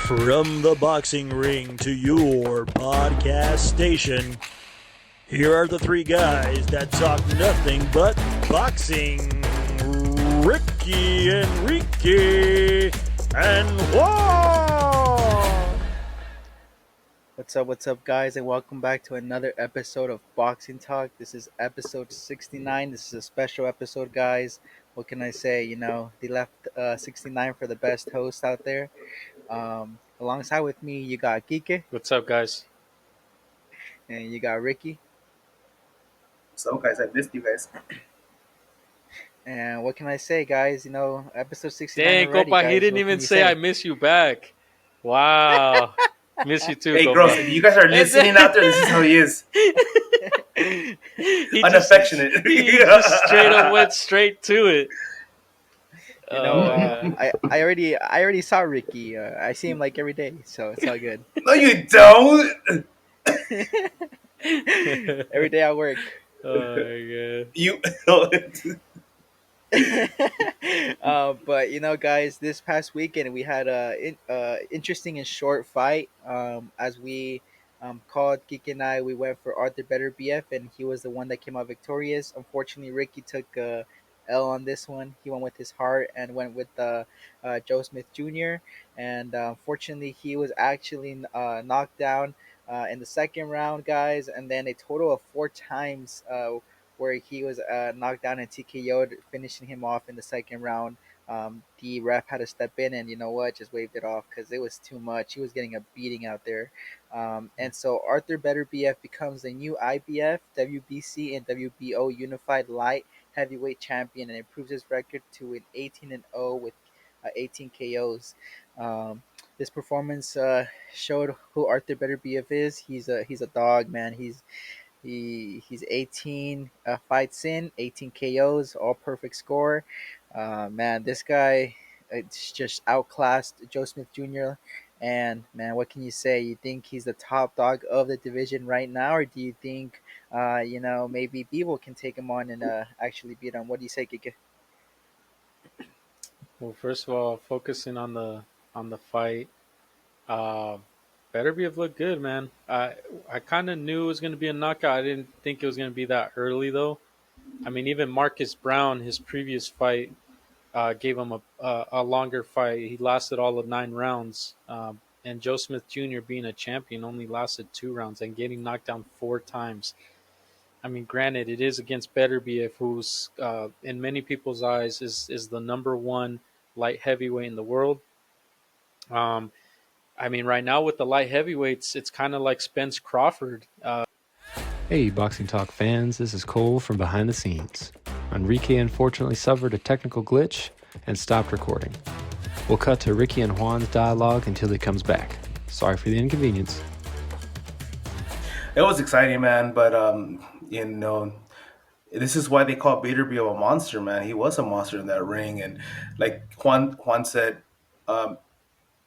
From the boxing ring to your podcast station, here are the three guys that talk nothing but boxing. Ricky, Enrique, and Juan. What's up, guys, and welcome back to another episode of Boxing Talk. This is episode 69. This is a special episode, guys. What can I say? They left 69 for the best host out there. Alongside with me, you got Kike What's up, guys? and you got Ricky. So, guys, I missed you guys. And what can I say, guys? Episode 69 Dang, already, Copa, he guys. didn't What can even you say I say? miss you back. Wow. Miss you too, Hey, Copa. girls, if you guys are listening out there, this is how he is. He Unaffectionate. He just straight up went straight to it. I already saw Ricky. I see him like every day, so it's all good. No, you don't. Every day I work. Oh my god. You. But guys, this past weekend we had a interesting and short fight. As we called Kiki and I, we went for Arthur Better BF, and he was the one that came out victorious. Unfortunately, Ricky took L on this one. He went with his heart and went with Joe Smith Jr. And unfortunately, he was actually knocked down in the second round, guys, and then a total of four times. Where he was knocked down and TKO'd, finishing him off in the second round. The ref had to step in and, just waved it off because it was too much. He was getting a beating out there. And so Arthur Better BF becomes the new IBF, WBC, and WBO unified light heavyweight champion and improves his record to an 18-0 with 18 KOs. This performance showed who Arthur Better BF is. He's a dog, man. He's 18 fights in, 18 KOs, all perfect score. Man, this guy it's just outclassed Joe Smith Jr. And man, what can you say? You think he's the top dog of the division right now, or do you think, maybe Bevo can take him on and actually beat him? What do you say, Kike? Well, first of all, focusing on the fight, uh, Better be have looked good, man. I kind of knew it was going to be a knockout. I didn't think it was going to be that early, though. I mean, even Marcus Brown, his previous fight, gave him a longer fight. He lasted all of 9 rounds. And Joe Smith Jr., being a champion, only lasted 2 rounds and getting knocked down 4 times. I mean, granted, it is against Beterbiev, who's, in many people's eyes, is the number one light heavyweight in the world. Um, I mean, right now with the light heavyweights, it's kind of like Spence Crawford. Hey, Boxing Talk fans, this is Cole from behind the scenes. Enrique unfortunately suffered a technical glitch and stopped recording. We'll cut to Ricky and Juan's dialogue until he comes back. Sorry for the inconvenience. It was exciting, man, but, this is why they call Beterbiev a monster, man. He was a monster in that ring. And like Juan said, I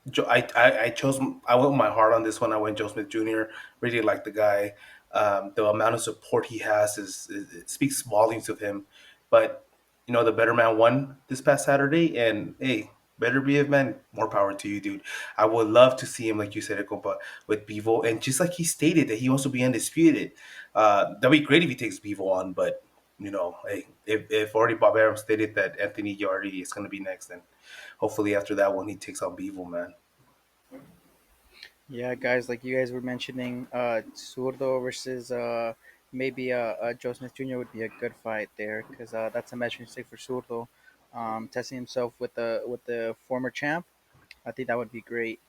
went with my heart on this one. I went Joe Smith Jr. Really like the guy. The amount of support he has it speaks volumes of him. But the better man won this past Saturday, and hey, better be it, man. More power to you, dude. I would love to see him, like you said, Copa, with Bevo, and just like he stated that he wants to be undisputed. That'd be great if he takes Bevo on, but hey, if already Bob Arum stated that Anthony Yardy is going to be next, then hopefully after that one he takes on Bevo, man. Yeah, guys, like you guys were mentioning, Zurdo versus maybe Joe Smith Jr. would be a good fight there because that's a measuring stick for Zurdo, testing himself with the former champ. I think that would be great.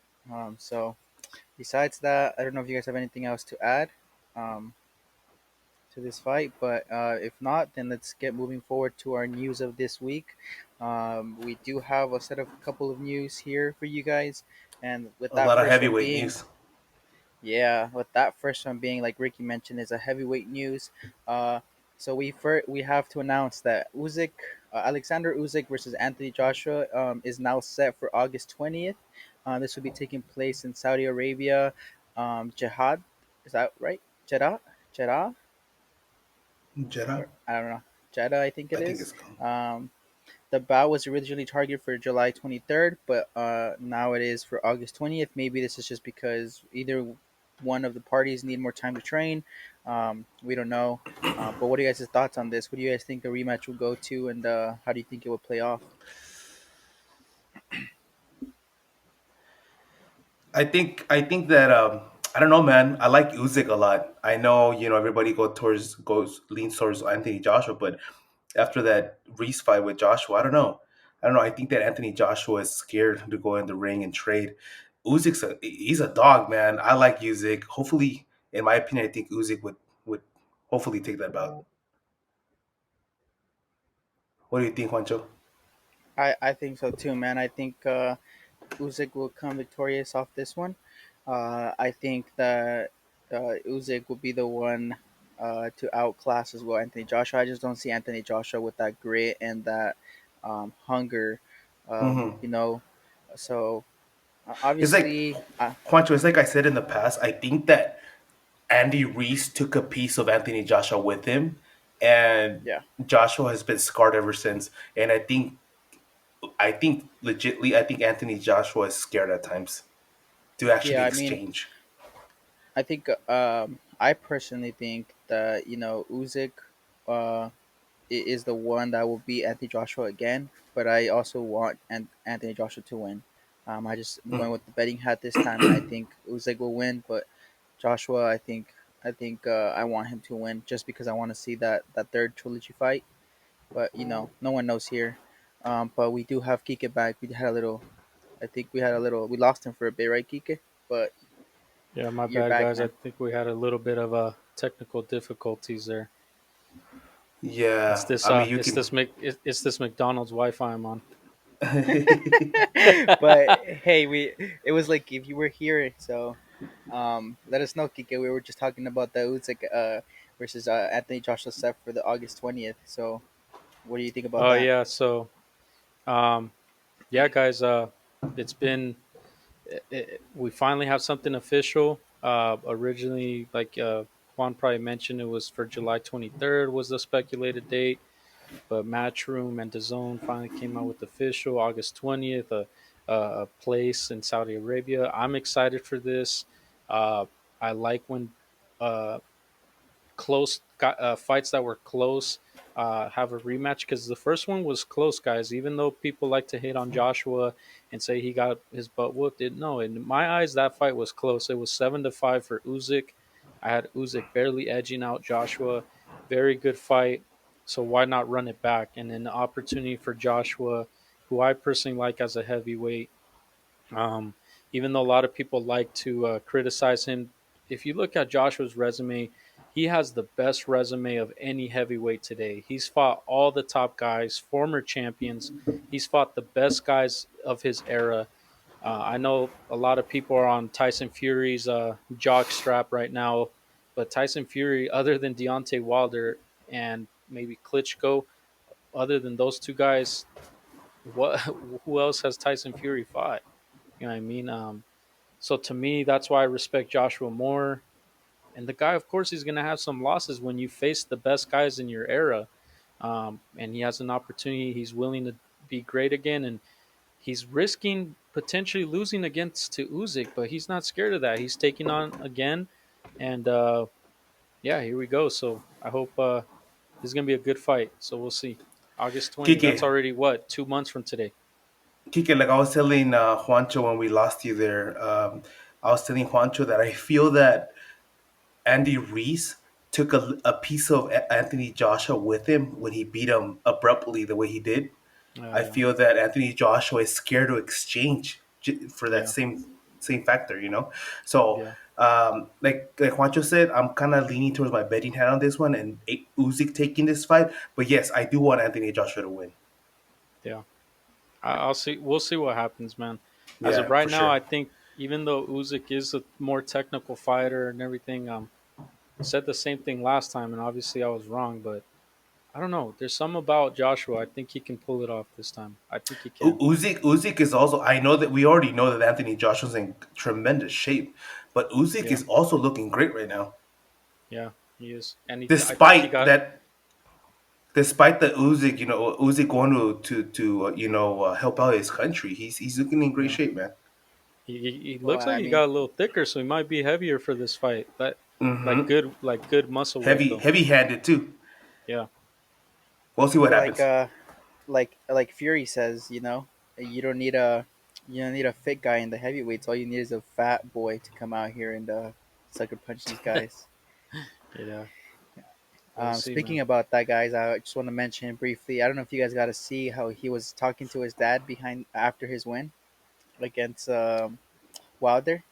So besides that, I don't know if you guys have anything else to add um, to this fight, but if not, then let's get moving forward to our news of this week. We do have a set of couple of news here for you guys, and with A that lot of first one heavyweight being, news. yeah, with that first one being, like Ricky mentioned, is a heavyweight news. Uh, so we have to announce that Alexander Usyk versus Anthony Joshua is now set for August 20th. This will be taking place in Saudi Arabia. Jihad, is that right? Jeddah, Jeddah, I don't know. Jeddah, I think I it think is. it's called. Um, the bout was originally targeted for July 23rd, but now it is for August 20th. Maybe this is just because either one of the parties need more time to train. We don't know. But what are you guys' thoughts on this? What do you guys think the rematch will go to, and how do you think it will play off? I think that I don't know, man. I like Usyk a lot. I know everybody goes leans towards Anthony Joshua, but after that Reese fight with Joshua, I don't know. I don't know. I think that Anthony Joshua is scared to go in the ring and trade. He's a dog, man. I like Usyk. Hopefully, in my opinion, I think Usyk would hopefully take that bout. What do you think, Juancho? I think so too, man. I think Usyk will come victorious off this one. I think that Usyk will be the one to outclass as well Anthony Joshua. I just don't see Anthony Joshua with that grit and that hunger. Hmm. You know, so It's like obviously, Juancho. It's like I said in the past. I think that Andy Reese took a piece of Anthony Joshua with him, and yeah, Joshua has been scarred ever since. And I think legitly, I think Anthony Joshua is scared at times to actually yeah. I mean, exchange. I think I personally think that Usyk uh, is the one that will beat Anthony Joshua again. But I also want Anthony Joshua to win. I just am going with the betting hat this time, and I think Usyk will win. But Joshua, I think I want him to win just because I want to see that third trilogy fight. But no one knows here. But we do have Kike back. We had a little. I think we had a little. We lost him for a bit, right, Kike? But Yeah, my you're bad, back, guys. I man. think we had a little bit of technical difficulties there. It's Yeah, this I mean you it's can. this it's this McDonald's Wi-Fi I'm on. But hey, we it was like if you were here, so let us know, Kike. We were just talking about the Usyk versus Anthony Joshua set for the August 20th. So what do you think about Oh that? yeah, so um, yeah, guys. It's been we finally have something official. Originally, like Juan probably mentioned, it was for July 23rd was the speculated date, but Matchroom and DAZN finally came out with official August 20th, a place in Saudi Arabia. I'm excited for this. Uh, I like when uh, fights that were close have a rematch because the first one was close, guys. Even though people like to hate on Joshua and say he got his butt whooped, no, in my eyes that fight was close. It was 7-5 for Usyk. I had Usyk barely edging out Joshua. Very good fight. So why not run it back? And then the opportunity for Joshua, who I personally like as a heavyweight, um, even though a lot of people like to criticize him, if you look at Joshua's resume, he has the best resume of any heavyweight today. He's fought all the top guys, former champions. He's fought the best guys of his era. I know a lot of people are on Tyson Fury's jock strap right now, but Tyson Fury, other than Deontay Wilder and maybe Klitschko, other than those two guys, what who else has Tyson Fury fought? You know what I mean? So to me, that's why I respect Joshua more. And the guy, of course, he's going to have some losses when you face the best guys in your era. And he has an opportunity. He's willing to be great again, and he's risking potentially losing against to Usyk, but he's not scared of that. He's taking on again, and yeah, here we go. So I hope this is going to be a good fight. So we'll see. August 20. Kike, That's already what 2 months from today. Kike, like I was telling Juancho when we lost you there, I was telling Juancho that I feel that Andy Reese took a piece of Anthony Joshua with him when he beat him abruptly the way he did. I Yeah, feel that Anthony Joshua is scared to exchange for that yeah, same factor, you know. So, yeah, like Juancho said, I'm kind of leaning towards my betting hat on this one and Usyk taking this fight. But yes, I do want Anthony Joshua to win. yeah. I'll see. We'll see what happens, man. As of Yeah, right for now, sure. I think even though Usyk is a more technical fighter and everything, said the same thing last time, and obviously I was wrong. But I don't know. There's some about Joshua. I think he can pull it off this time. I think he can. Usyk is also. I know that we already know that Anthony Joshua's in tremendous shape, but Usyk Yeah, is also looking great right now, yeah, he is. And I think he despite got. that despite the Usyk, Usyk going to help out his country, he's looking in great Yeah. shape, man. He Well, looks like I he mean, got a little thicker, so he might be heavier for this fight. But Mm-hmm. like good muscle weight Heavy, though. heavy-handed too. Yeah. We'll see what like happens. like Fury says, you don't need a fit guy in the heavyweights. All you need is a fat boy to come out here and sucker punch these guys. Yeah. We'll see, Speaking man. about that, guys, I just want to mention briefly. I don't know if you guys got to see how he was talking to his dad behind after his win against Wilder.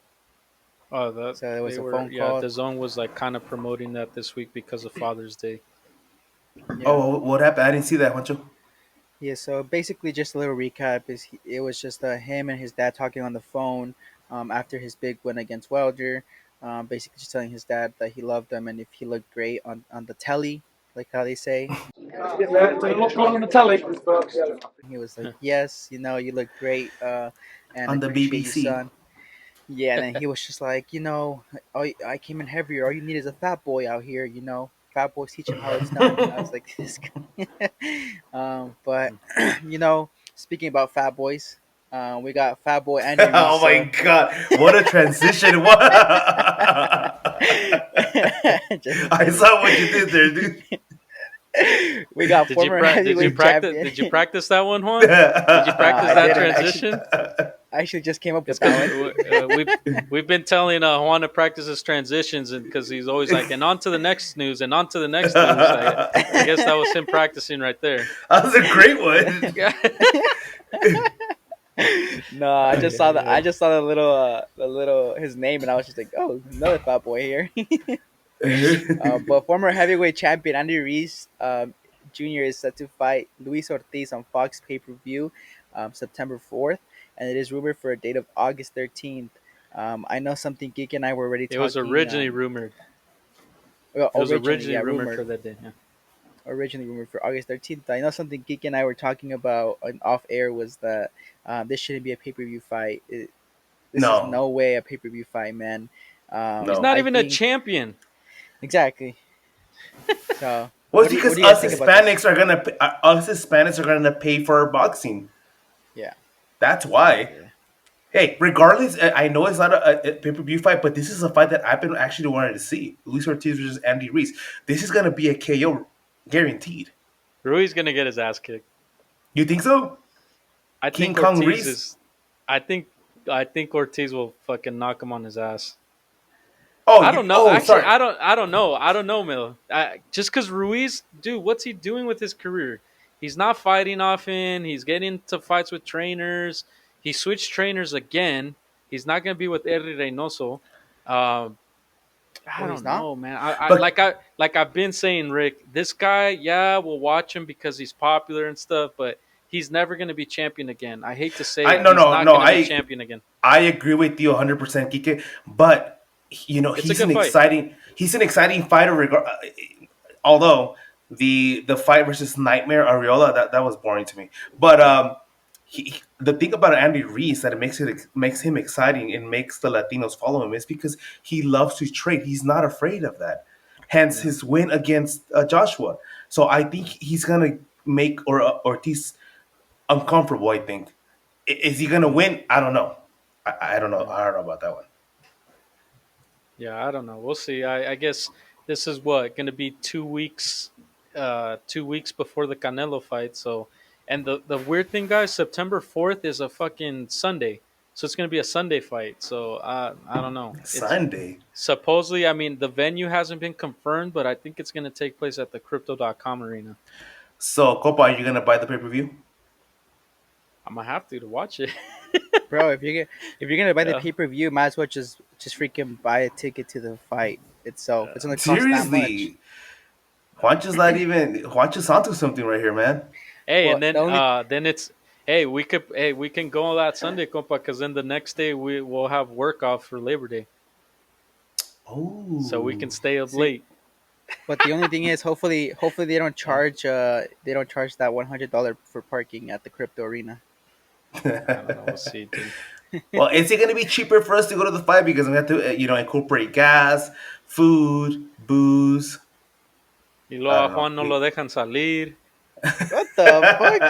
That So there they was a were phone yeah. call. The zone was like kind of promoting that this week because of Father's Day. Yeah, Oh, what happened? I didn't see that, Juancho. yeah. So basically, just a little recap is it was just him and his dad talking on the phone after his big win against Wilder. Basically, just telling his dad that he loved him and if he looked great on the telly, like how they say. He was like, "Yes, you look great, and I On the appreciate you, BBC. son." Yeah, and then he was just like, I came in heavier. All you need is a fat boy out here. Fat boys teach him how it's done. I was like, this guy. But speaking about fat boys, we got fat boy Andy Oh Reese. my God! What a transition! What? I Just saw what you did there, dude. we got Did you former did you heavyweight practice? champion. Did you practice that one, Juan? Did you practice I that didn't actually. transition? I actually just came up It's with because that one. we've been telling Juan to practice his transitions, and because he's always like, and on to the next news, and on to the next news. I guess that was him practicing right there. That was a great one. Yeah. No, I just saw the little his name, and I was just like, oh, another fat boy here. But former heavyweight champion Andy Reese Jr. is set to fight Luis Ortiz on Fox pay-per-view September 4th, and it is rumored for a date of August 13th. I know something Geek and I were already It was talking. originally rumored. Well, It was originally, originally yeah, rumored for rumored. that day. Yeah. Originally rumored for August 13th. I know something Geek and I were talking about off air was that this shouldn't be a pay-per-view fight. This is No, no way a pay-per-view fight, man. He's no. not I even a think champion. exactly. So, Well, it's what because do you guys think about this? us Hispanics are gonna pay for our boxing. Yeah, That's yeah, why. yeah. Hey, regardless, I know it's not a pay-per-view fight, but this is a fight that I've been actually wanting to see. Luis Ortiz versus Andy Reese. This is gonna be a KO guaranteed. Rui's gonna get his ass kicked. You think so? I King think Kong Ortiz Reese? is. I think I think Ortiz will fucking knock him on his ass. Oh, I don't know. Actually, sorry. I don't know. I don't know, Mil. Just because Ruiz, dude, what's he doing with his career? He's not fighting often. He's getting into fights with trainers. He switched trainers again. He's not going to be with Eri Reynoso. Um, I Oh, he's don't not. know, man. But Like I've been saying, Rick. This guy, yeah, we'll watch him because he's popular and stuff, but he's never going to be champion again. I hate to say I it. no He's no not no going to be I champion again. I agree with you 100%, Kike. But It's a he's good an fight. exciting fighter. Although the fight versus Nightmare Areola that was boring to me. But the thing about Andy Reese that makes him exciting and makes the Latinos follow him is because he loves to trade. He's not afraid of that. Hence Yeah. his win against Joshua. So I think he's gonna make Ortiz uncomfortable. I think. Is he gonna win? I don't know. I don't know. Yeah. I don't know about that one. Yeah, I don't know. We'll see. I guess this is what going to be 2 weeks, 2 weeks before the Canelo fight. So, and the weird thing, guys, September 4th is a fucking Sunday, so it's going to be a Sunday fight. So I don't know. It's Sunday. supposedly, I mean, the venue hasn't been confirmed, but I think it's going to take place at the Crypto.com arena. So, Copa, are you gonna buy the pay per view? I'm gonna have to watch it. Bro, if you're gonna buy the Yeah. pay-per-view, might as well just freaking buy a ticket to the fight itself. It's gonna cost that much. Seriously, Juancho's onto something right here, man. Hey, Well, and the only then it's we can go on that Sunday, compa, because then the next day we will have work off for Labor Day, so we can Oh, stay up see, late. but the only thing is, hopefully they don't charge that $100 for parking at the crypto arena. I don't know. We'll see, dude. well, is it gonna be cheaper for us to go to the fight because we have to, incorporate gas, food, booze? Y luego I a don't know. Juan no lo dejan salir. What the fuck?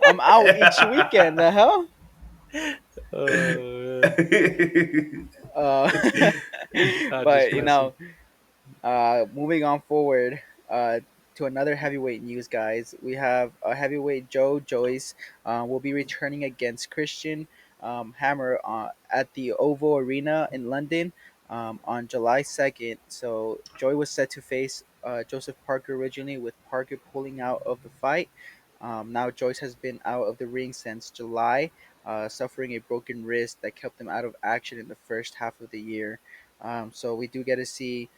I'm out each weekend. The hell? Uh, Uh, just but messing. moving on forward to another heavyweight news, guys. We have heavyweight Joyce will be returning against Christian Hammer at the Oval Arena in London on July 2nd. So Joy was set to face Joseph Parker originally, with Parker pulling out of the fight. Now Joyce has been out of the ring since July, suffering a broken wrist that kept him out of action in the first half of the year. So we do get to see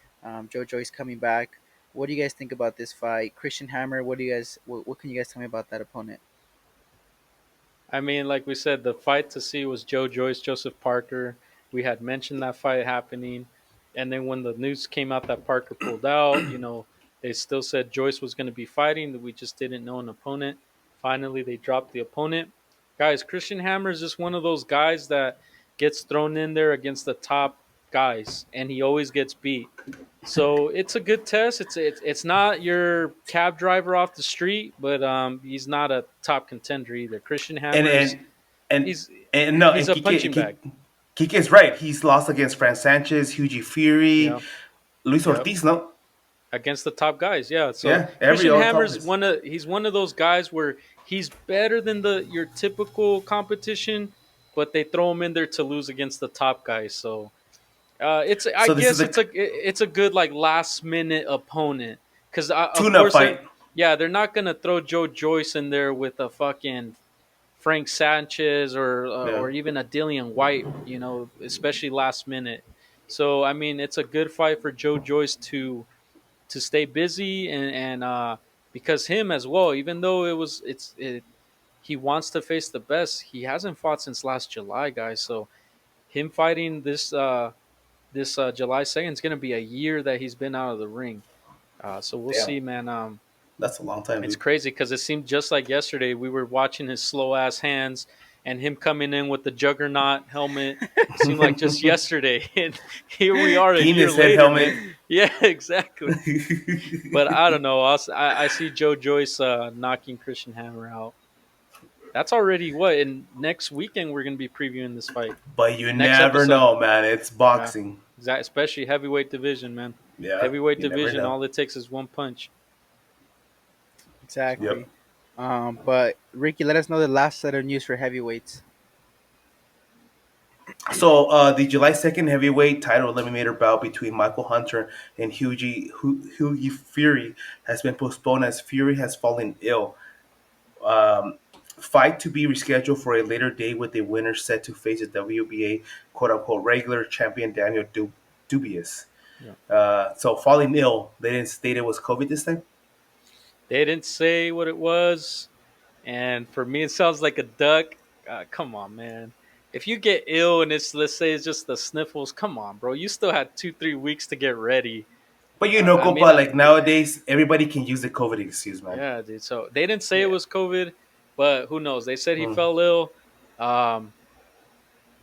Joyce coming back. What do you guys think about this fight? Christian Hammer, what can you guys tell me about that opponent? I mean, like we said, the fight to see was Joe Joyce, Joseph Parker. We had mentioned that fight happening. And then when the news came out that Parker pulled out, they still said Joyce was going to be fighting, that we just didn't know an opponent. Finally, they dropped the opponent. Guys, Christian Hammer is just one of those guys that gets thrown in there against the top guys, and he always gets beat. So it's a good test. It's not your cab driver off the street, but he's not a top contender either. Christian and Hammers, and and he's and no, he's and a punching bag. Kike is right. He's lost against Fran Sanchez, Hughie Fury, Yeah, Luis yep. Ortiz. No, Against the top guys, yeah. So yeah, every Christian all top Hammers is. he's one of those guys where he's better than your typical competition, but they throw him in there to lose against the top guys. So it's I So this is guess a it's a good like last minute opponent because of tune-up course fight. they're not gonna throw Joe Joyce in there with a fucking Frank Sanchez Yeah. or even a Dillian White, especially last minute. So I mean, it's a good fight for Joe Joyce to stay busy and because him as well, even though he wants to face the best, he hasn't fought since last July, guys. So him fighting this July 2nd is going to be a year that he's been out of the ring. So we'll Damn, see, man. that's a long time, It's dude. crazy because it seemed just like yesterday. We were watching his slow ass hands and him coming in with the juggernaut helmet. It seemed like just yesterday, and here we are a year Penis head later, man. helmet. Yeah, exactly. But I don't know. I see Joe Joyce knocking Christian Hammer out. That's already what in next weekend we're gonna be previewing this fight. But you Next never episode. know, man. It's Yeah, boxing. especially heavyweight division, man. Yeah, Heavyweight you never division, know. all it takes is one punch. Yep. Exactly. But Ricky, let us know the last set of news for heavyweights. So the July 2nd heavyweight title eliminator bout between Michael Hunter and Hughie Fury has been postponed as Fury has fallen ill. Fight to be rescheduled for a later date with the winner set to face the WBA quote unquote regular champion Daniel Dubious. Yeah. So falling ill, they didn't state it was COVID this time. They didn't say what it was, and for me, it sounds like a duck. Come on, man. If you get ill and let's say it's just the sniffles, come on, bro. You still had 2-3 weeks to get ready. But I mean, Copa, like nowadays, everybody can use the COVID excuse, man. yeah, dude. So they didn't say it Yeah. was COVID, but who knows? They said he Mm. fell ill. Um,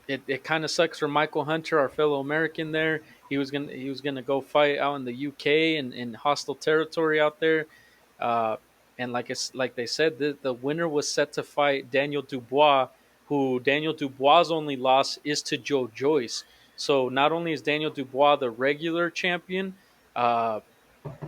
it kind of sucks for Michael Hunter, our fellow American. There, he was gonna go fight out in the UK and in hostile territory out there. Uh, and like they said, the winner was set to fight Daniel Dubois, who Daniel Dubois' only loss is to Joe Joyce. So not only is Daniel Dubois the regular champion, uh,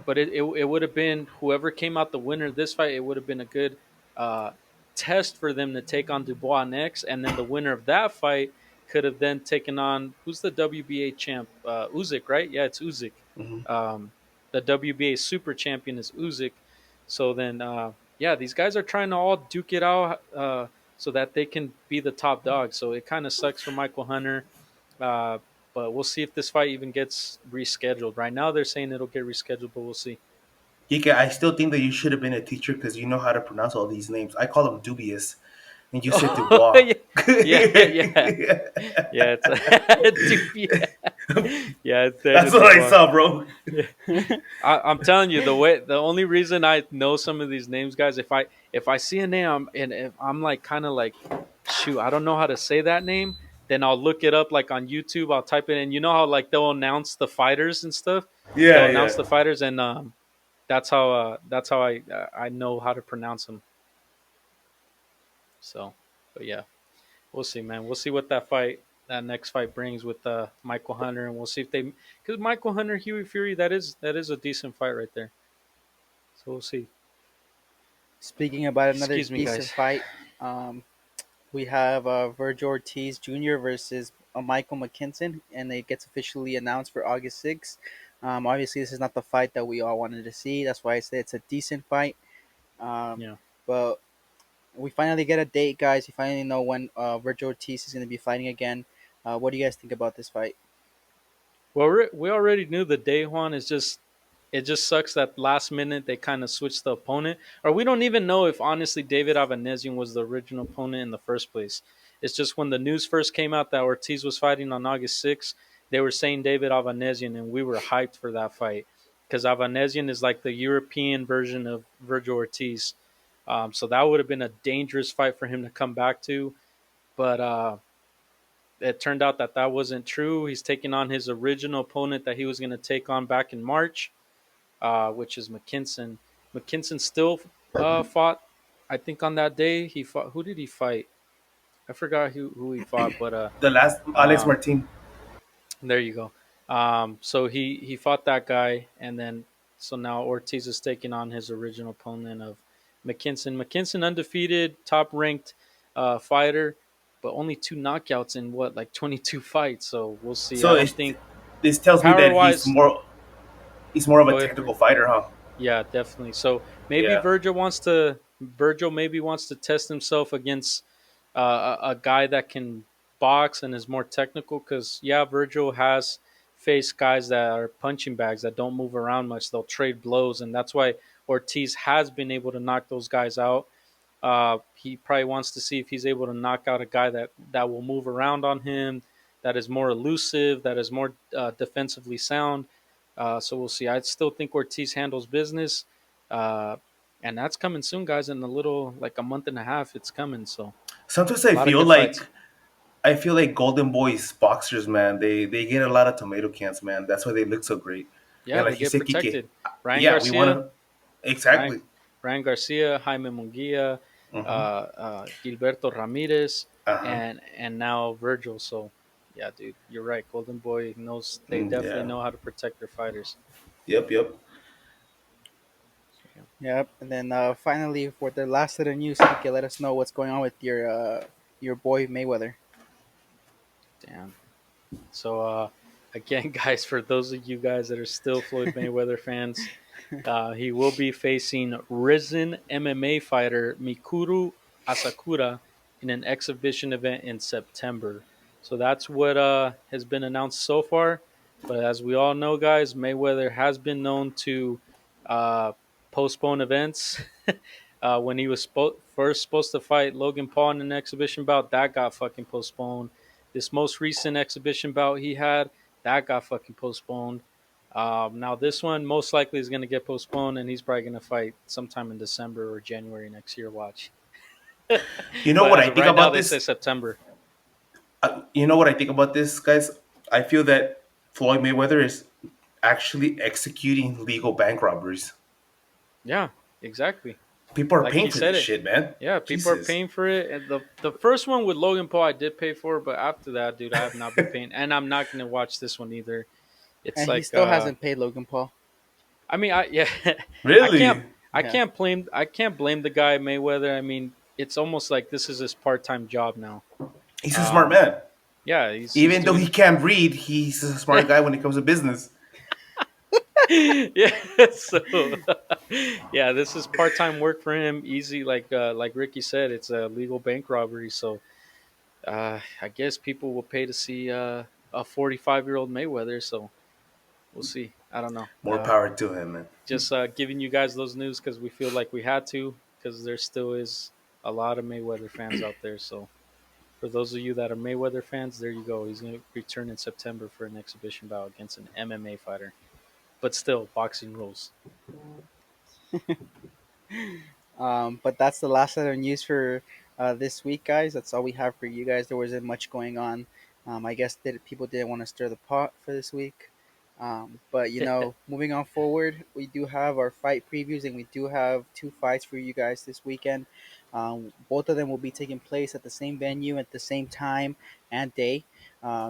but it would have been whoever came out the winner of this fight. It would have been a good uh, test for them to take on Dubois next, and then the winner of that fight could have then taken on who's the WBA champ, Usyk, right? Yeah, it's Usyk. Mhm. The WBA super champion is Usyk. So then, yeah, these guys are trying to all duke it out so that they can be the top dog. So it kind of sucks for Michael Hunter. Uh, but we'll see if this fight even gets rescheduled. Right now, they're saying it'll get rescheduled, but we'll see. Ika, I still think that you should have been a teacher because you know how to pronounce all these names. I call them dubious, and you said Oh, Dubois. yeah, yeah, yeah. It's dude, yeah, it's That's Daniel what I Dubois. saw, bro. Yeah. I'm telling you, the only reason I know some of these names, guys, if I see a name and if I'm like kind of like, shoot, I don't know how to say that name, then I'll look it up like on YouTube. I'll type it in. You know how like they'll announce the fighters and stuff. They'll Yeah, announce yeah. the fighters and that's how I know how to pronounce him. So, but yeah, we'll see, man. We'll see what that next fight brings with Michael Hunter, and we'll see if they because Michael Hunter, Huey Fury, that is a decent fight right there. So we'll see. Speaking about another Excuse me, decent guys. fight, um, we have Virgil Ortiz Jr. versus Michael McKinson, and it gets officially announced for August 6th. Obviously, this is not the fight that we all wanted to see. That's why I say it's a decent fight. Um, Yeah. but we finally get a date, guys. We finally know when Virgil Ortiz is going to be fighting again. What do you guys think about this fight? Well, we already knew the day Juan is just it just sucks that last minute they kind of switched the opponent, or we don't even know if honestly David Avanesian was the original opponent in the first place. It's just when the news first came out that Ortiz was fighting on August 6th, they were saying David Avanesian, and we were hyped for that fight because Avanesian is like the European version of Virgil Ortiz. So that would have been a dangerous fight for him to come back to, but it turned out that that wasn't true. He's taking on his original opponent that he was going to take on back in March, which is McKinson. McKinson still fought, I think, on that day. He fought. Who did he fight? I forgot who he fought, but The last Alex um, Martin. there you go. So he fought that guy, and then so now Ortiz is taking on his original opponent of McKinson. McKinson undefeated, top ranked fighter, but only two knockouts in what like 22 fights. So we'll see. So I don't think this tells me power that wise. he's more of a Go ahead. technical fighter, huh? Yeah, definitely. So maybe Yeah. Virgil maybe wants to test himself against a guy that can box and is more technical. Because yeah, Virgil has faced guys that are punching bags that don't move around much. They'll trade blows, and that's why Ortiz has been able to knock those guys out. He probably wants to see if he's able to knock out a guy that will move around on him, that is more elusive, that is more defensively sound. So we'll see. I still think Ortiz handles business, uh, and that's coming soon, guys. In a little like a month and a half, it's coming. So Sometimes a lot of good fights. I feel like Golden Boys boxers, man. They get a lot of tomato cans, man. That's why they look so great. Yeah, And they like you get said, Kike, protected. Ryan yeah, we want Garcia, to Ryan, exactly. Ryan Garcia, Jaime Munguia, Hmm. Gilberto Ramirez, Uh huh. and now Virgil. So yeah, dude, you're right. Golden Boy knows they definitely Yeah. know how to protect their fighters. Yep. Yep. So, yeah, Yep. And then finally, for the last little news, Kike, let us know what's going on with your boy Mayweather. damn. So again, guys, for those of you guys that are still Floyd Mayweather fans, he will be facing risen MMA fighter Mikuru Asakura in an exhibition event in September. So that's what has been announced so far. But as we all know, guys, Mayweather has been known to uh, postpone events. When he was first supposed to fight Logan Paul in an exhibition bout, that got fucking postponed. This most recent exhibition bout he had, that got fucking postponed. Now this one most likely is going to get postponed, and he's probably going to fight sometime in December or January next year. Watch. You know But what as I of think right now, about they say this? September. You know what I think about this, guys? I feel that Floyd Mayweather is actually executing legal bank robberies. Yeah, exactly. People are Like paying he for said this it. shit, man. Yeah, people are Jesus. paying for it. And the first one with Logan Paul, I did pay for, but after that, dude, I have not been paying, and I'm not going to watch this one either. It's And he like, still hasn't paid Logan Paul. I mean, I yeah, I can't, Really? Yeah. I can't blame the guy Mayweather. I mean, it's almost like this is his part time job now. He's a smart Um, man. yeah, he's Even though he doing can't read, he's a smart guy when it comes to business. yeah. So yeah, this is part time work for him. Easy, like Ricky said, it's a legal bank robbery. So I guess people will pay to see a 45-year-old Mayweather. So we'll see. I don't know. More power to him, man. Just giving you guys those news because we feel like we had to, because there still is a lot of Mayweather fans out there. So for those of you that are Mayweather fans, there you go. He's going to return in September for an exhibition bout against an MMA fighter. But still, boxing rules. But that's the last other news for this week, guys. That's all we have for you guys. There wasn't much going on. I guess that people didn't want to stir the pot for this week. But moving on forward, we do have our fight previews, and we do have two fights for you guys this weekend. Both of them will be taking place at the same venue at the same time and day.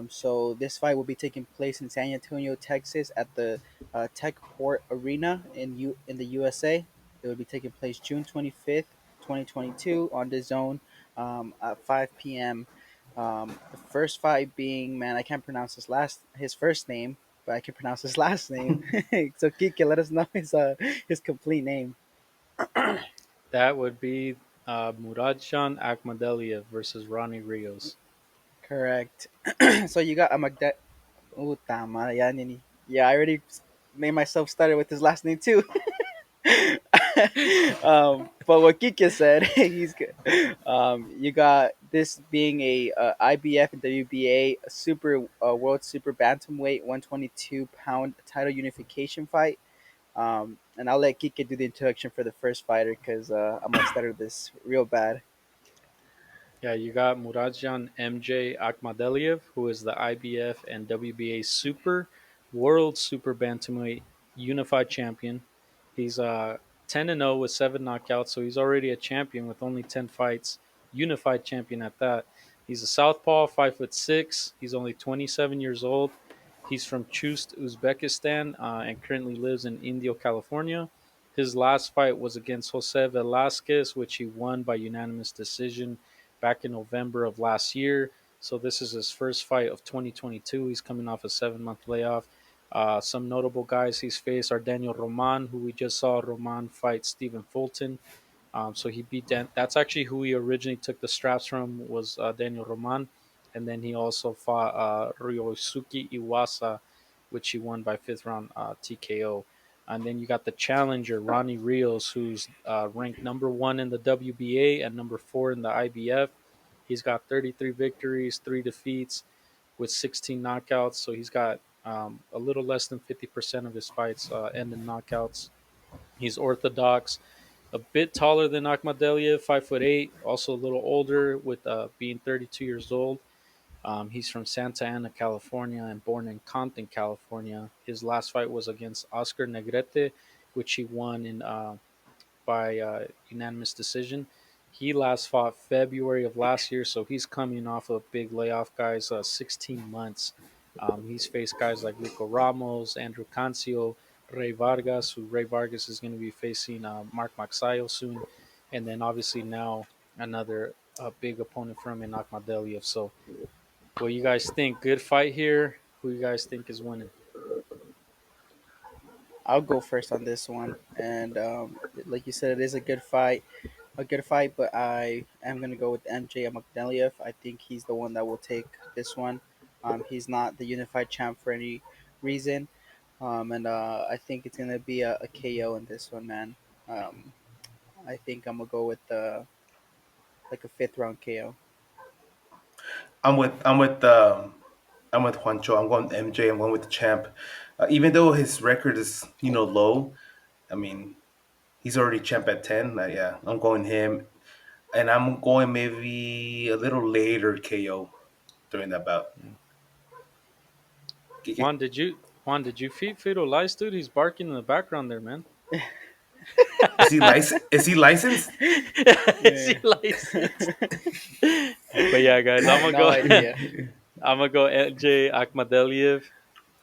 So this fight will be taking place in San Antonio, Texas, at the Tech Port Arena in the USA. It will be taking place June 25th, 2022, on the zone at 5 p.m. The first fight being, man, I can't pronounce his first name, but I can pronounce his last name. So Kike, let us know his complete name. That would be Muradjan Akhmadaliev versus Ronnie Rios. Correct. So you got a Magda. Oh, tama. Yan, yeah, I already made myself stutter with his last name too. But what Kike said, he's good. You got this being a IBF and WBA super world super bantamweight 122-pound title unification fight. And I'll let Kike do the introduction for the first fighter because I'm gonna stutter this real bad. Yeah, you got Muradjan MJ Akhmadaliev, who is the IBF and WBA World Super Bantamweight Unified Champion. He's 10-0 with 7 knockouts, so he's already a champion with only 10 fights. Unified champion at that. He's a southpaw, 5'6". He's only 27 years old. He's from Chust, Uzbekistan, and currently lives in Indio, California. His last fight was against Jose Velasquez, which he won by unanimous decision back in November of last year. So this is his first fight of 2022. He's coming off a 7 month layoff. Some notable guys he's faced are Daniel Roman, who we just saw Roman fight Stephen Fulton. So he beat That's actually who he originally took the straps from, was Daniel Roman, and then he also fought Ryosuke Iwasa, which he won by fifth round TKO. And then you got the challenger Ronnie Rios, who's ranked number one in the WBA and number four in the IBF. He's got 33 victories, three defeats, with 16 knockouts. So he's got a little less than 50% of his fights end in knockouts. He's orthodox, a bit taller than Akhmadaliev, 5'8", also a little older, with being 32 years old. He's from Santa Ana, California, and born in Compton, California. His last fight was against Oscar Negrete, which he won in by unanimous decision. He last fought February of last year, so he's coming off a big layoff, guys. 16 months. He's faced guys like Rico Ramos, Andrew Cancio, Ray Vargas, who Ray Vargas is going to be facing Mark Maxayo soon, and then obviously now another big opponent from him in Akhmadaliev. So, what you guys think? Good fight here. Who you guys think is winning? I'll go first on this one, and like you said, it is a good fight. But I am gonna go with MJ Magdaliev. I think he's the one that will take this one. He's not the unified champ for any reason, and I think it's gonna be a KO in this one, man. Um, I think I'm gonna go with like a fifth round KO. I'm with Juancho. I'm going MJ. I'm going with the champ. Even though his record is low, I mean he's already champ at 10. Yeah, I'm going him, and I'm going maybe a little later KO during that bout. Juan, did you feed Fido lice, dude? He's barking in the background there, man. Is he licensed? Is he licensed? Is he Yeah. licensed? But yeah, guys, I I'm have gonna no go. idea. I'm gonna go NJ Akhmadaliev.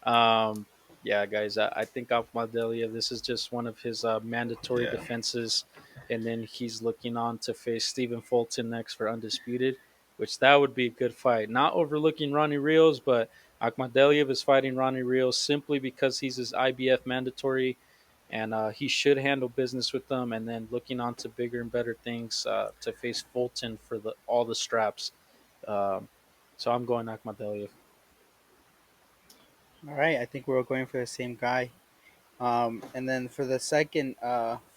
Um, yeah, guys, I think Akhmadaliev. This is just one of his mandatory Yeah. defenses, and then he's looking on to face Stephen Fulton next for undisputed, which that would be a good fight. Not overlooking Ronnie Rios, but Akhmadaliev is fighting Ronnie Rios simply because he's his IBF mandatory, and he should handle business with them. And then looking on to bigger and better things to face Fulton for all the straps. Um, so I'm going Akhmadaliev. All right, I think we're all going for the same guy. And then for the second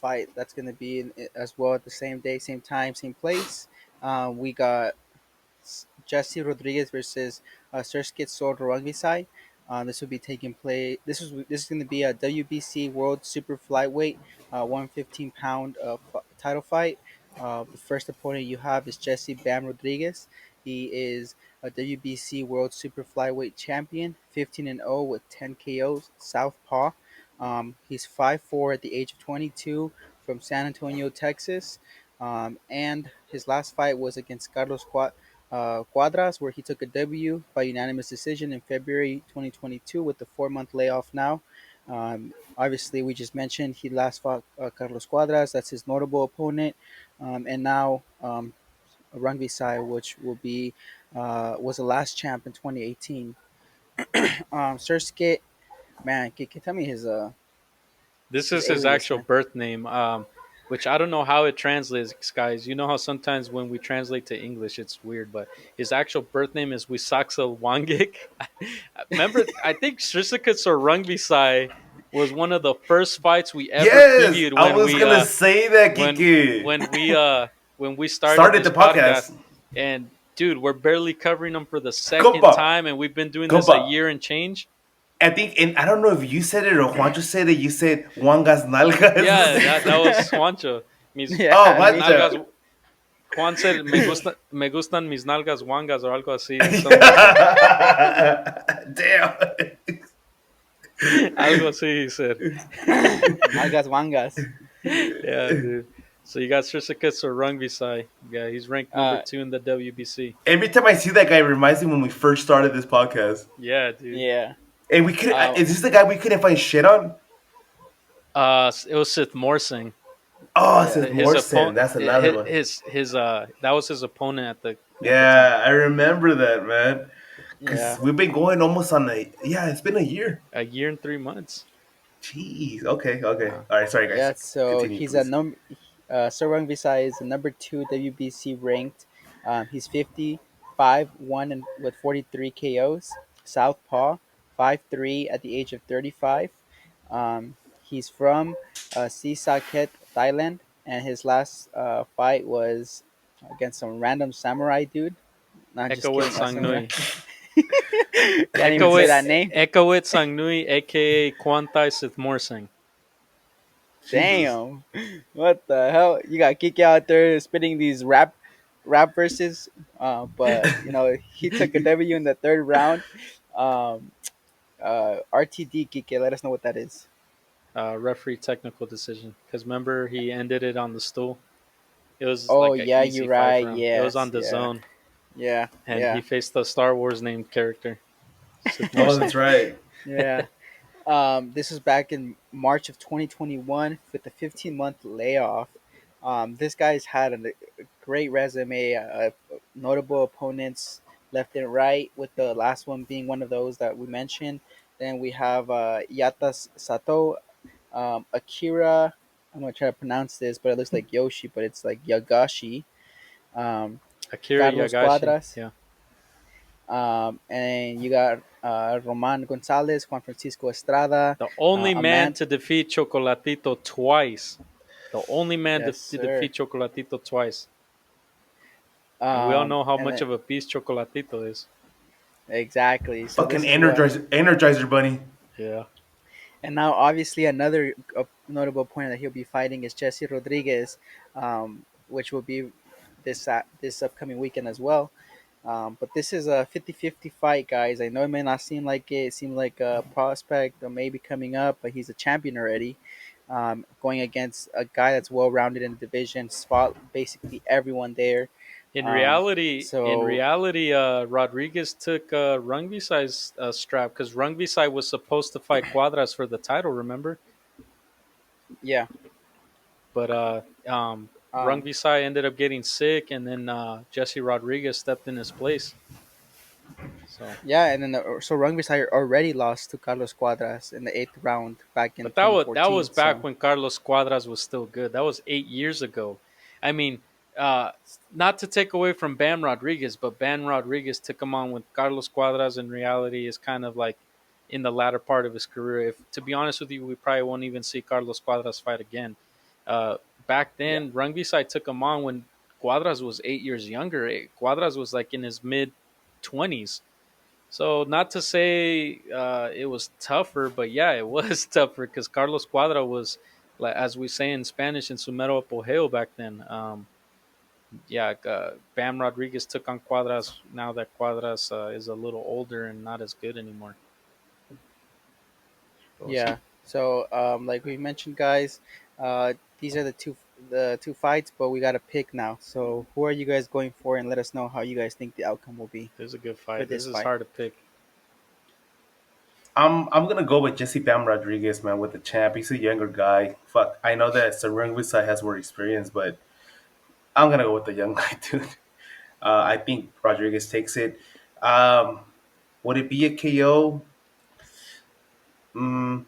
fight, that's going to be as well at the same day, same time, same place. We got Jesse Rodriguez versus Srisaket Sor Rungvisai. This will be taking place. This is going to be a WBC World Super Flyweight, 115-pound title fight. The first opponent you have is Jesse Bam Rodriguez. He is a WBC World Super Flyweight Champion, 15-0 with 10 KOs, Southpaw. He's 5'4" at the age of 22 from San Antonio, Texas. And his last fight was against Carlos Cuadras, where he took a W by unanimous decision in February 2022 with the 4-month layoff now. Obviously, we just mentioned he last fought Carlos Cuadras. That's his notable opponent. And now Rungvisai, which will be was the last champ in 2018. Srisaket, man, can you tell me This his is his alias, actual man? birth name, which I don't know how it translates, guys. You know how sometimes when we translate to English, it's weird, but his actual birth name is Wisaksa Wangik. Remember, I think Srisaket Sor Rungvisai was one of the first fights we ever Yes, previewed I was gonna say that, when Kiki. when we when we started Started the this podcast. podcast. And dude, we're barely covering them for the second Compa, time, and we've been doing this a compa. year and change. I think, and I don't know if you said it or Juancho said it. You said Wangas Yeah, Nalgas. that was Juancho. Oh, Yeah, Mis me. nalgas. Juancho. Juan said, me gustan mis nalgas wangas or algo así, or something like that. Damn. Algo así, he said. Nalgas Wangas. Yeah, dude. So you got Srisaket or Rungvisai. Yeah, he's ranked number Uh, 2 in the WBC. Every time I see that guy, it reminds me when we first started this podcast. Yeah, dude. yeah. And we couldn't. Uh, Is this the guy we couldn't find shit on? It was Sith Morsing. Oh, it yeah. says His Morrison. opponent, That's another one. his that was his opponent at the time. Yeah, I remember that, man. Yeah. Because we've been going almost on it's been a year. A year and 3 months. Jeez. Okay, okay. Wow. All right, sorry, guys. Yeah, so Continue, he's a please. number. Sir Rungvisai is the number 2 WBC ranked. He's 55-1 and with 43 KOs. Southpaw, 5'3" at the age of 35. He's from Srisaket, Thailand, and his last fight was against some random samurai dude. Not just Ekawit kidding, a samurai. Sangnui. Can't even say Ekawit that name. Ekawit Sangnui, aka Kwantai Sith Morsing. Jesus. Damn, what the hell? You got Kiki out there spitting these rap verses. But he took a W in the third round. Um, RTD Kiki, let us know what that is. Referee technical decision. Because remember, he ended it on the stool. It was Oh like an yeah, easy you're fight right. for him. It was Yes, on the yeah, zone, yeah, and he yeah, faced the Star Wars named character, Sith Oh, Morsing. that's right. yeah. This was back in March of 2021 with the 15-month layoff. This guy's had a great resume, notable opponents left and right, with the last one being one of those that we mentioned. Then we have Yata Sato, Akira. I'm going to try to pronounce this, but it looks like Yoshi, but it's like Yagashi. Um, Akira Carlos Yagashi. Cuadras. Yeah. And you got Roman Gonzalez, Juan Francisco Estrada, The only man Amand. to defeat Chocolatito twice. The only man Yes, to sir. defeat Chocolatito twice. And we all know how And much then, of a beast Chocolatito is. exactly. So Fucking this is what. Energizer Bunny. Yeah. And now, obviously, another notable opponent that he'll be fighting is Jesse Rodriguez, which will be this upcoming weekend as well. But this is a 50-50 fight, guys. I know it may not seem like it. It seems like a prospect or maybe coming up, but he's a champion already. Going against a guy that's well-rounded in the division, spot basically everyone there. In Um, reality, so Rodriguez took Rungvisai's strap because Rungvisai was supposed to fight Cuadras for the title. Remember, yeah, but um, Rungvisai ended up getting sick, and then Jesse Rodriguez stepped in his place. So, yeah, and then so Rungvisai already lost to Carlos Cuadras in the eighth round back in but that was 2014. back So when Carlos Cuadras was still good. That was 8 years ago. I mean, uh, not to take away from Bam Rodriguez, but Bam Rodriguez took him on with Carlos Cuadras. In reality, is kind of like in the latter part of his career. If to be honest with you, we probably won't even see Carlos Cuadras fight again. Uh, Back yeah, then, Rungvisai took him on when Cuadras was 8 years younger. Cuadras was like in his mid 20s. So not to say it was tougher, but yeah, it was tougher because Carlos Cuadra was, like as we say in Spanish, in su mero apogeo back then. Yeah, Bam Rodriguez took on Cuadras now that Cuadras is a little older and not as good anymore. We'll see. Yeah. So, like we mentioned, guys, these are the two fights, but we got to pick now. So, who are you guys going for, and let us know how you guys think the outcome will be This is a good for fight. This this is fight. hard to pick. I'm gonna go with Jesse Bam Rodriguez, man, with the champ. He's a younger guy. Fuck, I know that Sor Rungvisai has more experience, but I'm gonna go with the young guy, dude. I think Rodriguez takes it. Um, would it be a KO? Mm,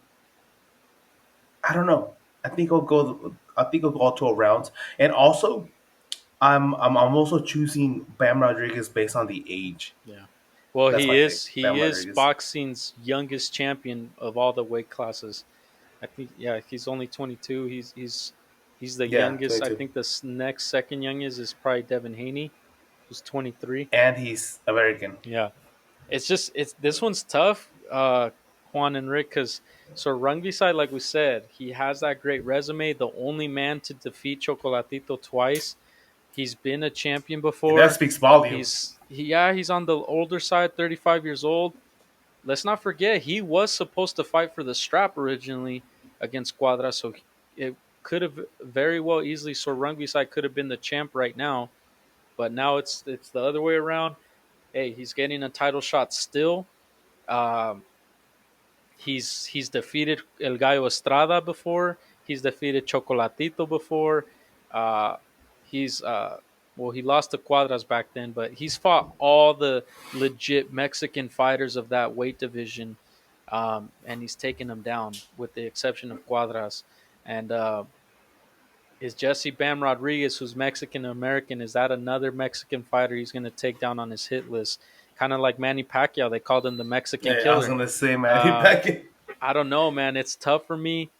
I don't know. I think I'll go. I think I'll go all 12 rounds. And also, I'm also choosing Bam Rodriguez based on the age. Yeah. Well, That's he my is pick, he Bam is Rodriguez. boxing's youngest champion of all the weight classes. I think yeah, he's only 22. He's the Yeah, youngest. I 22, think the next second youngest is probably Devin Haney, who's 23. and he's American. Yeah. It's this one's tough, Juan and Rick, because so Rungvisai, like we said, he has that great resume. The only man to defeat Chocolatito twice. He's been a champion That before. speaks volumes. He's on the older side, 35 years old. Let's not forget he was supposed to fight for the strap originally against Cuadra, so it could have very well easily so Rungvisai could have been the champ right now, but now it's the other way around. Hey, he's getting a title shot still. Um, he's defeated El Gallo Estrada before. He's defeated Chocolatito before. Uh, he's well, he lost to Cuadras back then, but he's fought all the legit Mexican fighters of that weight division, and he's taken them down, with the exception of Cuadras. And is Jesse Bam Rodriguez, who's Mexican American, is that another Mexican fighter he's going to take down on his hit list? Kind of like Manny Pacquiao, they called him the Mexican Yeah, I was Killer. gonna say, man, Uh, back in. I don't know, man. It's tough for me.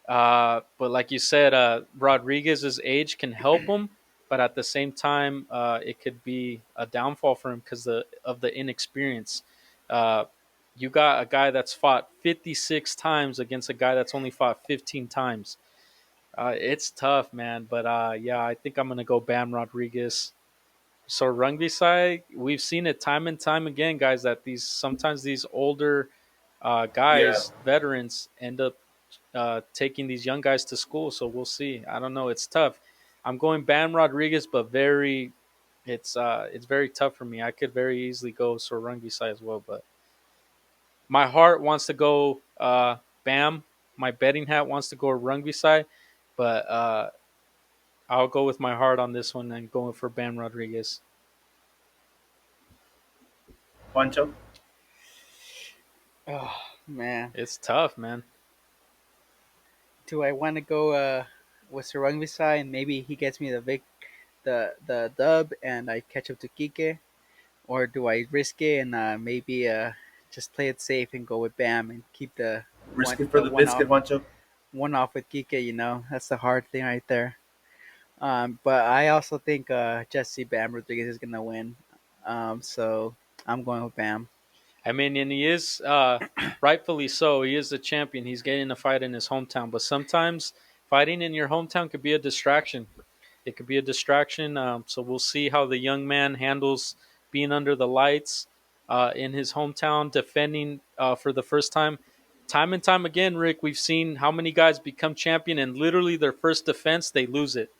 But like you said, Rodriguez's age can help him, but at the same time, it could be a downfall for him because of the inexperience. Uh, you got a guy that's fought 56 times against a guy that's only fought 15 times. It's tough, man. But yeah, I think I'm gonna go Bam Rodriguez. So Rungvisai, we've seen it time and time again, guys, that these sometimes these older Yeah, guys, veterans, end up taking these young guys to school. So we'll see. I don't know. It's tough. I'm going Bam Rodriguez, but it's very tough for me. I could very easily go Sor Rungvisai as well, but my heart wants to go Bam. My betting hat wants to go Rungvisai, but I'll go with my heart on this one and going for Bam Rodriguez. Pancho. Oh man, It's tough, man. do I want to go with Sor Rungvisai and maybe he gets me the dub and I catch up to Kike, or do I risk it and maybe just play it safe and go with Bam and keep the Risk one it for the the biscuit, Pancho. one off with Kike? That's the hard thing right there. But I also think Jesse Bam Rodriguez is gonna win. So I'm going with Bam. I mean, and he is rightfully so. He is the champion. He's getting a fight in his hometown. But sometimes fighting in your hometown could be a distraction. It could be a distraction. So we'll see how the young man handles being under the lights in his hometown, defending for the first time. Time and time again, Rick, we've seen how many guys become champion and literally their first defense, they lose it.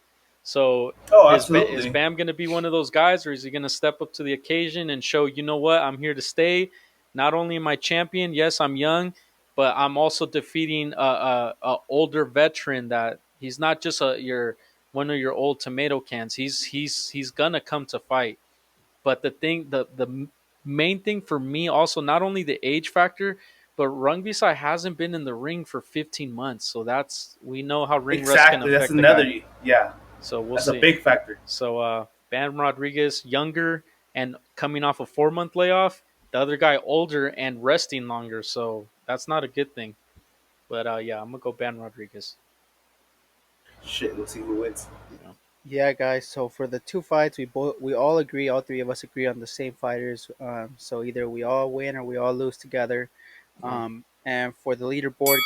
So Oh, is absolutely. Bam going to be one of those guys, or is he going to step up to the occasion and show, you know what, I'm here to stay? Not only am I champion, yes, I'm young, but I'm also defeating a older veteran that he's not just your one of your old tomato cans. He's gonna come to fight. But the main thing for me also not only the age factor, but Rungvisai hasn't been in the ring for 15 months, so that's we know how ring rust can Exactly. That's affect the another. guy. Yeah, So we'll that's a see. big factor. So Bam Rodriguez younger and coming off a 4 month layoff, the other guy older and resting longer, so that's not a good thing. But yeah, I'm gonna go Bam Rodriguez. Shit, we'll see who wins. Yeah. Yeah, guys. So for the two fights, we all agree. All three of us agree on the same fighters. So either we all win or we all lose together. Yeah. And for the leaderboard,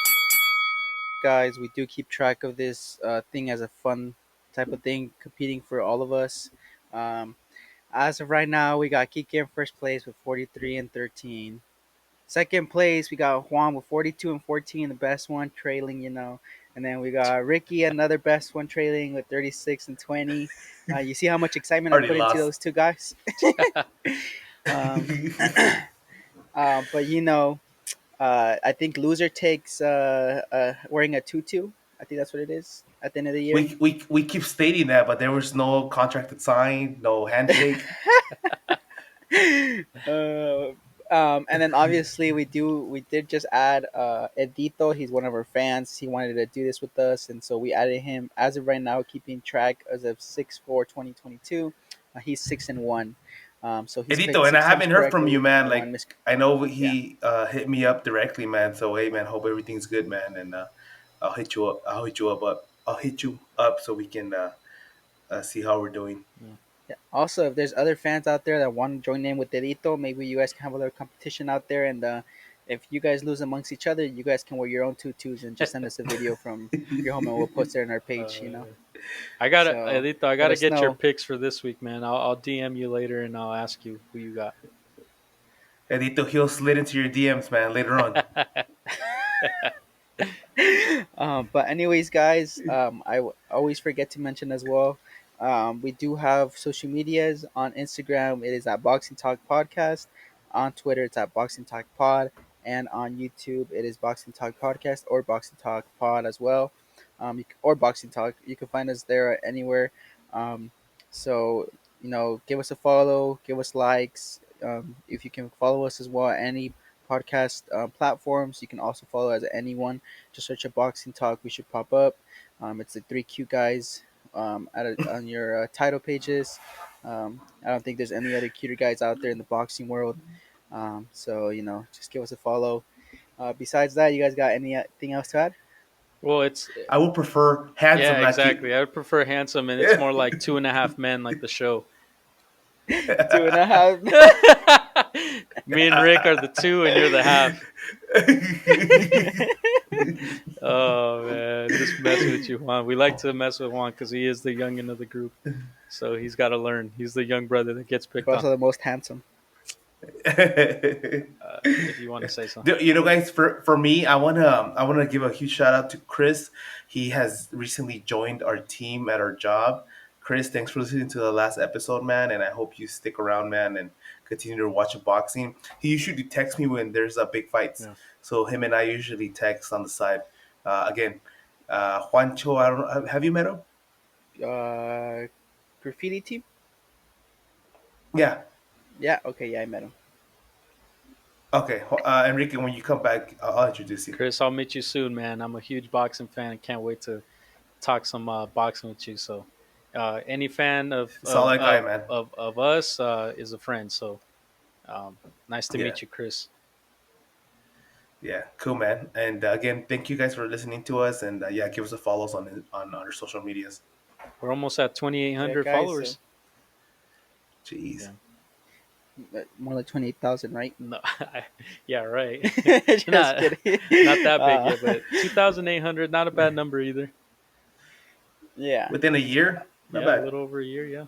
guys, we do keep track of this thing as a fun type of thing, competing for all of us. Um, as of right now, we got Kike in first place with 43 and 13. Second place, we got Juan with 42 and 14, the best one, trailing, And then we got Ricky, another best one, trailing with 36 and 20. You see how much excitement I Already put into lost. those two guys? um, but I think loser takes wearing a tutu. I think that's what it is at the end of the year. We keep stating that, but there was no contract to sign, no handshake. uh, and then obviously we did just add Edito. He's one of our fans. He wanted to do this with us, and so we added him. As of right now, keeping track as of 6/4/2022, he's 6-1. So he's Edito, picked and I six teams haven't heard from you, correctly, man. and one Like mis. I know Yeah, he hit me up directly, man. So hey, man, hope everything's good, man. And I'll hit you up. I'll hit you up so we can see how we're doing. Yeah. yeah. Also, if there's other fans out there that want to join in with Edito, maybe you guys can have a little competition out there, and if you guys lose amongst each other, you guys can wear your own tutus and just send us a video from your home, and we'll post it on our page. I gotta, So Edito, I let gotta us get your know. picks for this week, man. I'll DM you later and I'll ask you who you got. Edito, he'll slid into your DMs, man, later on. But anyways, guys, always forget to mention as well. We do have social medias on Instagram. It is at Boxing Talk Podcast. On Twitter, it's at Boxing Talk Pod, and on YouTube, it is Boxing Talk Podcast or Boxing Talk Pod as well. Or Boxing Talk. You can find us there anywhere. Um, so give us a follow, give us likes. If you can follow us as well at any podcast platforms, you can also follow us at anyone. Just search a Boxing Talk. We should pop up. It's the three cute guys on your title pages. I don't think there's any other cuter guys out there in the boxing world. So just give us a follow. Besides that, you guys got anything else to add? Well, it's I would prefer yeah, handsome, not cute. exactly. I would prefer handsome, and it's more like 2.5 men, like the show. Two and a half. Me and Rick are the two, and you're the half. Oh man, just messing with you, Juan. We like to mess with Juan because he is the youngin of the group, so he's got to learn. He's the young brother that gets picked But on. also the most handsome. If you want to say something. Guys, for me, I wanna give a huge shout out to Chris. He has recently joined our team at our job. Chris, thanks for listening to the last episode, man, and I hope you stick around, man, and continue to watch boxing. He usually texts me when there's big fights, Yeah. so him and I usually text on the side. Again, Juancho, I don't have you met him? Uh, Graffiti team. Yeah. Yeah. Okay. Yeah, I met him. Okay, Enrique, when you come back, I'll introduce you. Chris, I'll meet you soon, man. I'm a huge boxing fan and can't wait to talk some boxing with you. So, any fan Solid guy, man. of us is a friend. So, nice to Yeah. meet you, Chris. Yeah, cool, man. And again, thank you guys for listening to us. And yeah, give us a follows on our social medias. We're almost at Yeah, 2,800 guys. followers. Jeez. More like 28,000, right? No, yeah, right. Just not, kidding. not that big yet, but 2,800, not a bad number either. Yeah. Within a year, not Yeah, a bad. little over a year. Yeah.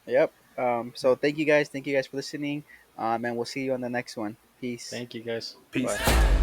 Yep. So thank you guys. Thank you guys for listening. And we'll see you on the next one. Peace. Thank you, guys. Peace. Bye.